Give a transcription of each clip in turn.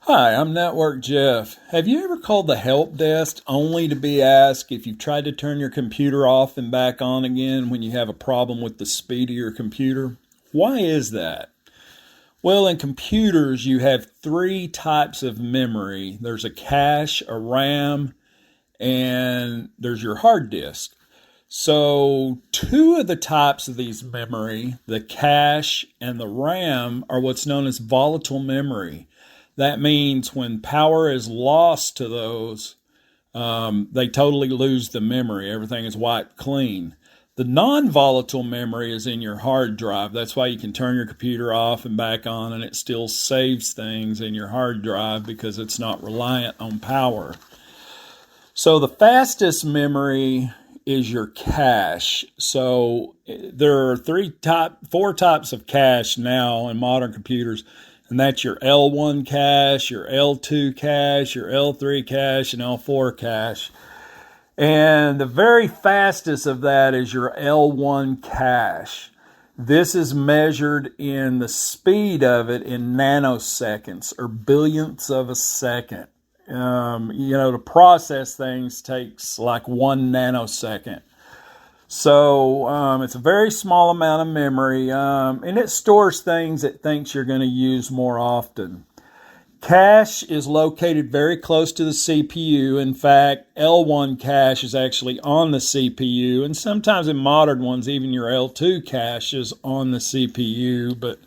Hi, I'm Network Jeff. Have you ever called the help desk only to be asked if you've tried to turn your computer off and back on again when you have a problem with the speed of your computer? Why is that? Well, in computers, you have three types of memory. There's a cache, a RAM, and there's your hard disk. So, two of the types of these memory, the cache and the RAM, are what's known as volatile memory. That means when power is lost to those, they totally lose the memory. Everything is wiped clean. The non-volatile memory is in your hard drive. That's why you can turn your computer off and back on and it still saves things in your hard drive because it's not reliant on power. So the fastest memory is your cache. So there are four types of cache now in modern computers. And that's your L1 cache, your L2 cache, your L3 cache, and L4 cache. And the very fastest of that is your L1 cache. This is measured in the speed of it in nanoseconds or billionths of a second. To process things takes like 1 nanosecond. So it's a very small amount of memory, and it stores things it thinks you're going to use more often. Cache is located very close to the CPU. In fact, L1 cache is actually on the CPU, and sometimes in modern ones, even your L2 cache is on the CPU, but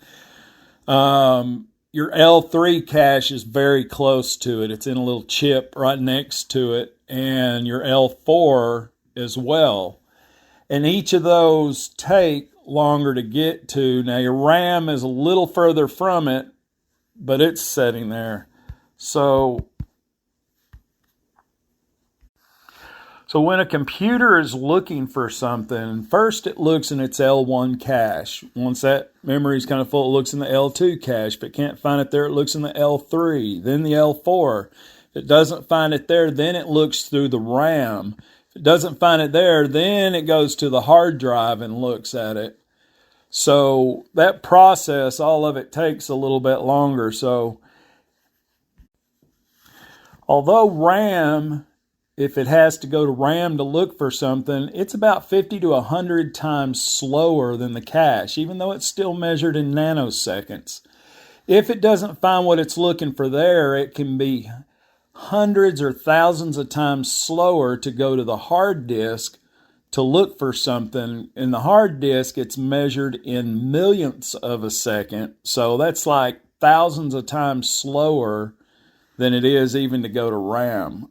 your L3 cache is very close to it. It's in a little chip right next to it, and your L4 as well. And each of those take longer to get to. Now your RAM is a little further from it, but it's sitting there. So when a computer is looking for something, first it looks in its L1 cache. Once that memory is kind of full, it looks in the L2 cache. If it can't find it there, it looks in the L3, then the L4. If it doesn't find it there, then it looks through the RAM. It doesn't find it there, then it goes to the hard drive and looks at it. So that process, all of it takes a little bit longer. So although RAM, if it has to go to RAM to look for something, it's about 50 to 100 times slower than the cache, even though it's still measured in nanoseconds. If it doesn't find what it's looking for there, it can be hundreds or thousands of times slower to go to the hard disk to look for something. In the hard disk, it's measured in millionths of a second. So that's like thousands of times slower than it is even to go to RAM.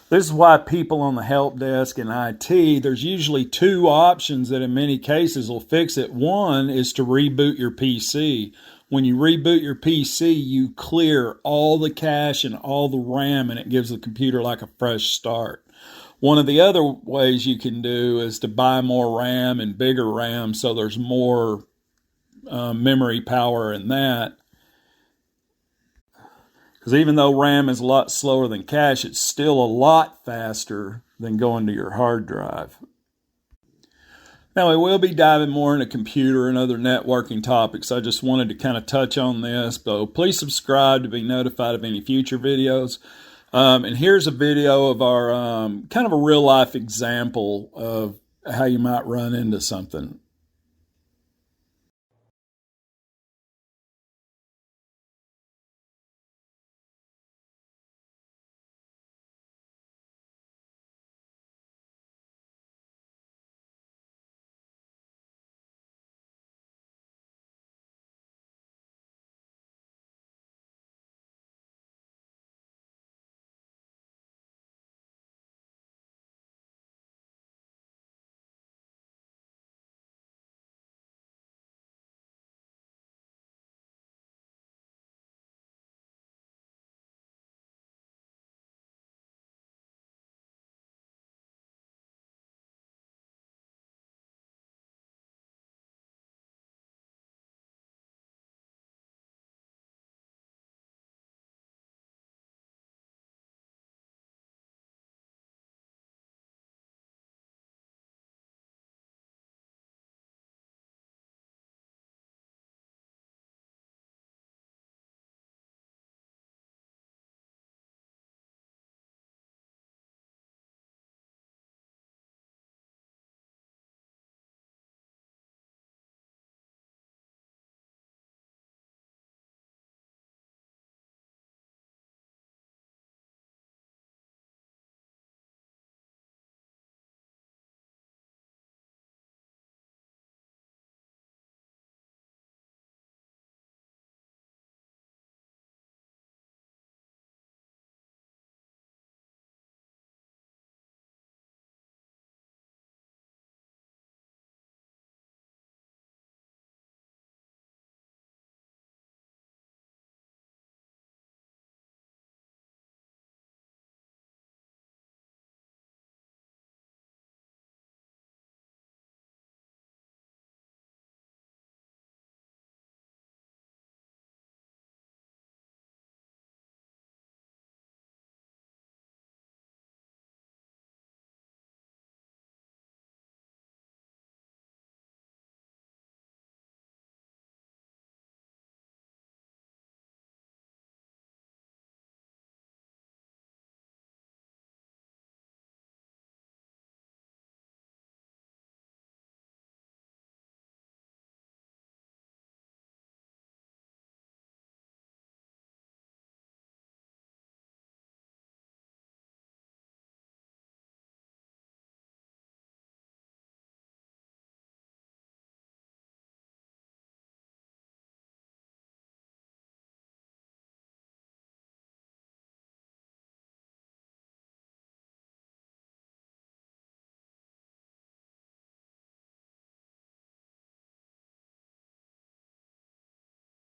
This is why people on the help desk in IT, there's usually two options that in many cases will fix it. One is to reboot your PC. When you reboot your PC, you clear all the cache and all the RAM, and it gives the computer like a fresh start. One of the other ways you can do is to buy more RAM and bigger RAM so there's more memory power in that. Because even though RAM is a lot slower than cache, it's still a lot faster than going to your hard drive. Now, we will be diving more into computer and other networking topics. I just wanted to kind of touch on this. So please subscribe to be notified of any future videos. And here's a video of our kind of a real life example of how you might run into something.